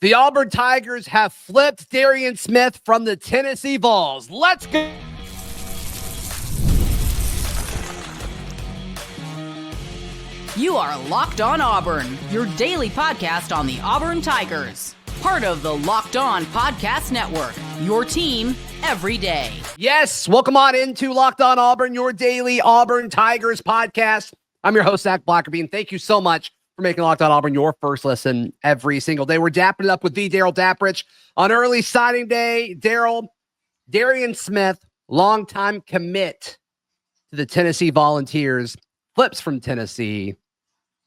The Auburn Tigers have flipped Darrion Smith from the Tennessee Vols. Let's go. You are Locked On Auburn, your daily podcast on the Auburn Tigers. Part of the Locked On Podcast Network, your team every day. Yes, welcome on into Locked On Auburn, your daily Auburn Tigers podcast. I'm your host, Zach Blackerby, and thank you so much for making Locked On Auburn your first listen every single day. We're dapping it up with the Darrell Dapprich on early signing day. Darrell, Darrion Smith, longtime commit to the Tennessee Volunteers, flips from Tennessee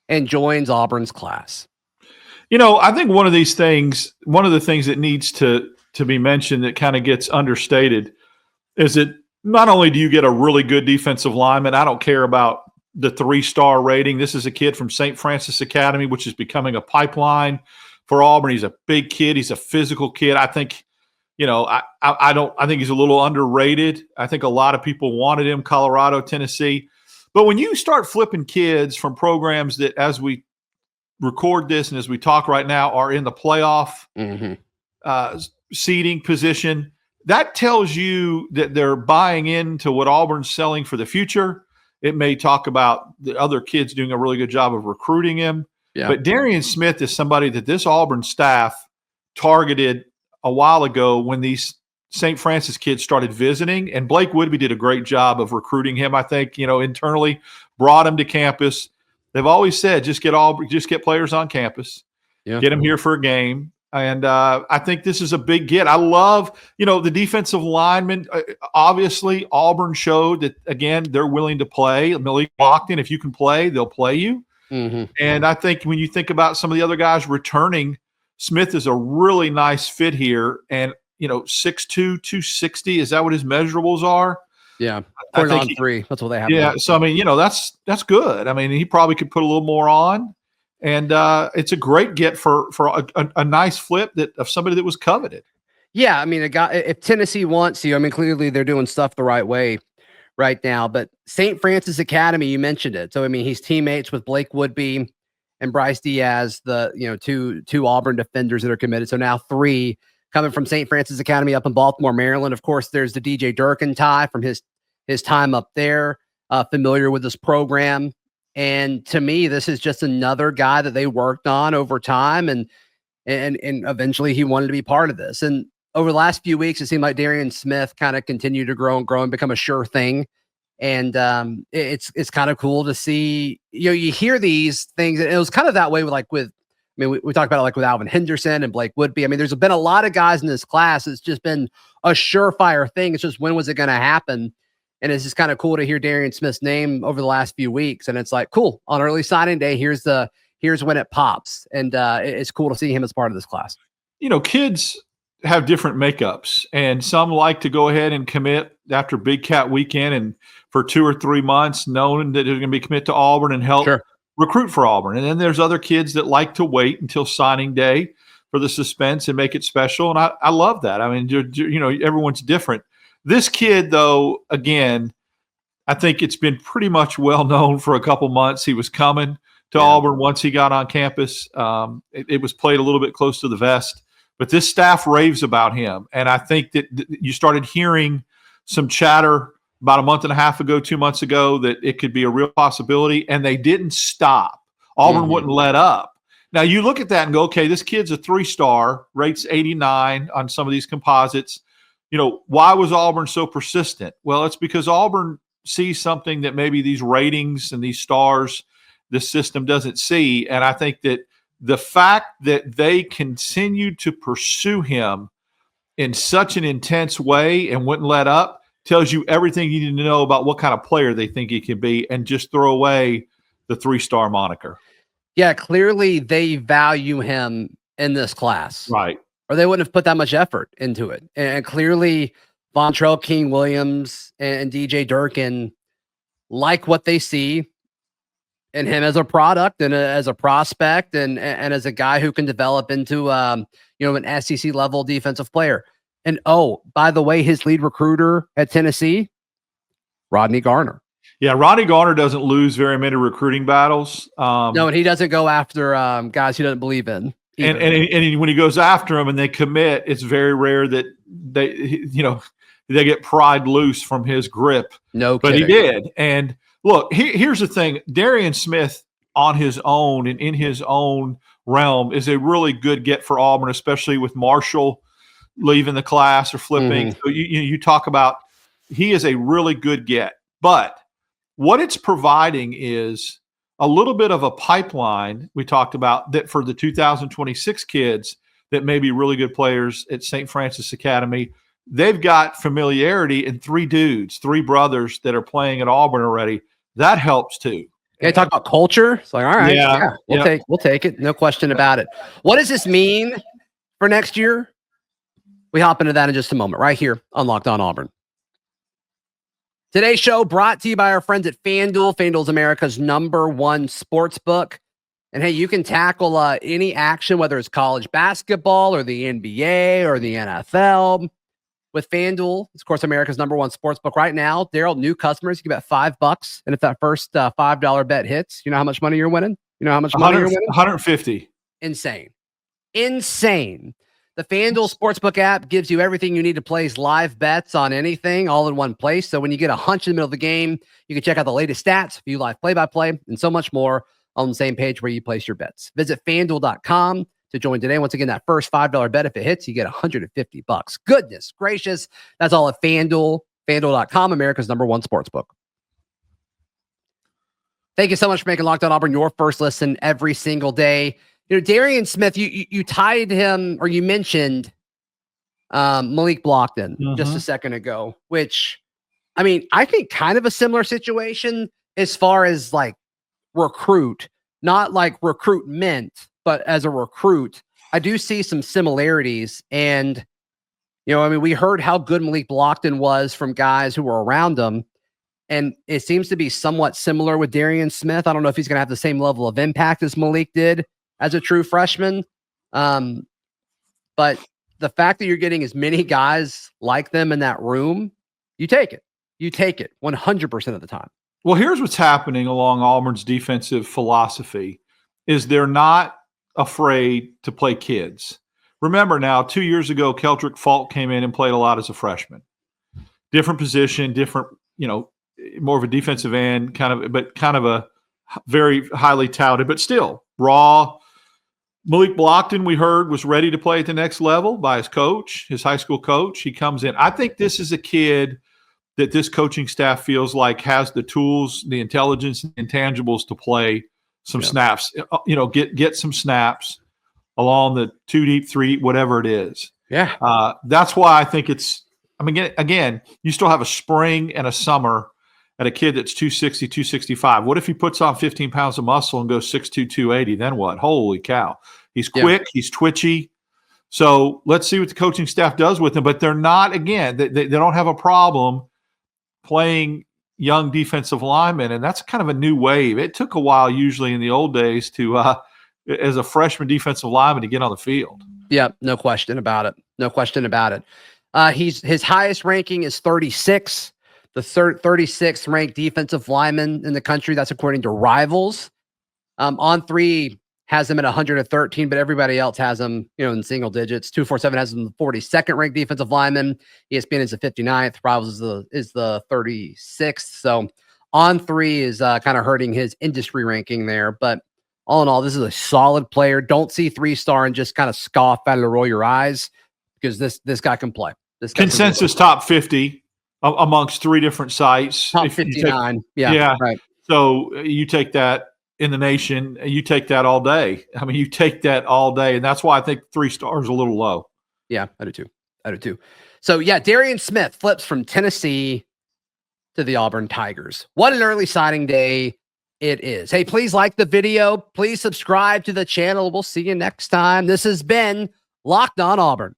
and joins Auburn's class. You know, I think one of the things that needs to be mentioned that kind of gets understated is that not only do you get a really good defensive lineman, I don't care about the 3-star rating. This is a kid from St. Francis Academy, which is becoming a pipeline for Auburn. He's a big kid. He's a physical kid. I think, I think he's a little underrated. I think a lot of people wanted him, Colorado, Tennessee. But when you start flipping kids from programs that, as we record this and as we talk right now, are in the playoff seeding position, that tells you that they're buying into what Auburn's selling for the future. It may talk about the other kids doing a really good job of recruiting him. Yeah. But Darrion Smith is somebody that this Auburn staff targeted a while ago when these St. Francis kids started visiting, and Blake Woodby did a great job of recruiting him. I think, internally brought him to campus. They've always said, just get players on campus, get them here for a game. And I think this is a big get. I love, the defensive linemen. Obviously, Auburn showed that, again, they're willing to play. Malik Lockton, if you can play, they'll play you. And I think when you think about some of the other guys returning, Smith is a really nice fit here. And 6'2", 260. Is that what his measurables are? Yeah, on 3. That's what they have. Yeah, so I mean, that's good. I mean, he probably could put a little more on, and it's a great get for a nice flip of somebody that was coveted. Yeah, I mean, if Tennessee wants you, I mean, clearly they're doing stuff the right way right now. But St. Francis Academy, you mentioned it. So I mean, he's teammates with Blake Woodby and Bryce Diaz, the two Auburn defenders that are committed. So now 3. Coming from St. Francis Academy up in Baltimore, Maryland. Of course, there's the DJ Durkin tie from his time up there, familiar with this program. And to me, this is just another guy that they worked on over time, and eventually he wanted to be part of this. And over the last few weeks, it seemed like Darrion Smith kind of continued to grow and become a sure thing. And it's kind of cool to see, you hear these things. And it was kind of that way with we talked about it with Alvin Henderson and Blake Woodby. I mean, there's been a lot of guys in this class. It's just been a surefire thing. It's just, when was it going to happen? And it's just kind of cool to hear Darrion Smith's name over the last few weeks. And it's like, cool, on early signing day, here's when it pops. And it's cool to see him as part of this class. Kids have different makeups, and some like to go ahead and commit after Big Cat weekend and for 2 or 3 months, knowing that they're going to be commit to Auburn and help recruit for Auburn. And then there's other kids that like to wait until signing day for the suspense and make it special. And I love that. I mean, everyone's different. This kid, though, again, I think it's been pretty much well known for a couple months. He was coming to Auburn once he got on campus. It was played a little bit close to the vest, but this staff raves about him. And I think that you started hearing some chatter about a month and a half ago, 2 months ago, that it could be a real possibility, and they didn't stop. Auburn wouldn't let up. Now, you look at that and go, okay, this kid's a 3-star, rates 89 on some of these composites. Why was Auburn so persistent? Well, it's because Auburn sees something that maybe these ratings and these stars, this system doesn't see. And I think that the fact that they continued to pursue him in such an intense way and wouldn't let up tells you everything you need to know about what kind of player they think he can be, and just throw away the 3-star moniker. Yeah, clearly they value him in this class. Right. Or they wouldn't have put that much effort into it. And clearly Vontrell King-Williams and DJ Durkin like what they see in him as a product and as a prospect and as a guy who can develop into an SEC level defensive player. And by the way, his lead recruiter at Tennessee, Rodney Garner. Yeah, Rodney Garner doesn't lose very many recruiting battles. No, and he doesn't go after guys he doesn't believe in. And when he goes after them and they commit, it's very rare that they get pried loose from his grip. No, but kidding. He did. And look, here's the thing: Darrion Smith on his own and in his own realm is a really good get for Auburn, especially with Marshall leaving the class or flipping. So you talk about, he is a really good get, but what it's providing is a little bit of a pipeline we talked about that for the 2026 kids that may be really good players at St. Francis Academy. They've got familiarity in three brothers that are playing at Auburn already. That helps too. Okay, talk about culture. It's like, all right, we'll take it. No question about it. What does this mean for next year? We hop into that in just a moment, right here on Locked On Auburn. Today's show brought to you by our friends at FanDuel. FanDuel's America's #1 sports book. And hey, you can tackle any action, whether it's college basketball or the NBA or the NFL. With FanDuel, it's, of course, America's #1 sports book right now. Darrell, new customers, you can bet $5. And if that first $5 bet hits, you know how much money you're winning? You know how much money you're winning? 150. Insane. The FanDuel Sportsbook app gives you everything you need to place live bets on anything all in one place. So when you get a hunch in the middle of the game, you can check out the latest stats, view live play-by-play, and so much more on the same page where you place your bets. Visit FanDuel.com to join today. Once again, that first $5 bet, if it hits, you get $150. Goodness gracious. That's all at FanDuel. FanDuel.com, America's #1 sportsbook. Thank you so much for making Locked On Auburn your first listen every single day. Darrion Smith, you tied him, or you mentioned Malik Blockton just a second ago, which, I mean, I think kind of a similar situation as far as like recruit, not like recruitment, but as a recruit. I do see some similarities. And, we heard how good Malik Blockton was from guys who were around him. And it seems to be somewhat similar with Darrion Smith. I don't know if he's going to have the same level of impact as Malik did as a true freshman. But the fact that you're getting as many guys like them in that room, you take it. You take it 100% of the time. Well, here's what's happening along Auburn's defensive philosophy is they're not afraid to play kids. Remember now, 2 years ago, Keldrick Falk came in and played a lot as a freshman. Different position, different, more of a defensive end, kind of a very highly touted, but still raw. Malik Blockton, we heard, was ready to play at the next level by his coach, his high school coach. He comes in. I think this is a kid that this coaching staff feels like has the tools, the intelligence, and intangibles to play some snaps, get some snaps along the 2 deep, 3 deep, whatever it is. Yeah. That's why I think again, you still have a spring and a summer at a kid that's 260, 265. What if he puts on 15 pounds of muscle and goes 6'2", 280? Then what? Holy cow. He's quick. He's twitchy. So let's see what the coaching staff does with him. But they're not, again, they don't have a problem playing young defensive linemen, and that's kind of a new wave. It took a while usually in the old days to, as a freshman defensive lineman, to get on the field. Yeah, no question about it. No question about it. His highest ranking is 36. The 36th ranked defensive lineman in the country. That's according to Rivals. On3 has him at 113, but everybody else has him, in single digits. 247 has him the 42nd ranked defensive lineman. ESPN is the 59th. Rivals is the 36th. So On3 is kind of hurting his industry ranking there. But all in all, this is a solid player. Don't see 3-star and just kind of scoff at it or roll your eyes, because this guy can play. This guy consensus top 50 amongst 3 different sites. Top 59. Yeah. Right. So you take that in the nation, you take that all day. I mean, you take that all day. And that's why I think 3 stars a little low. Yeah, I do too. So yeah, Darrion Smith flips from Tennessee to the Auburn Tigers. What an early signing day it is. Hey, please like the video. Please subscribe to the channel. We'll see you next time. This has been Locked On Auburn.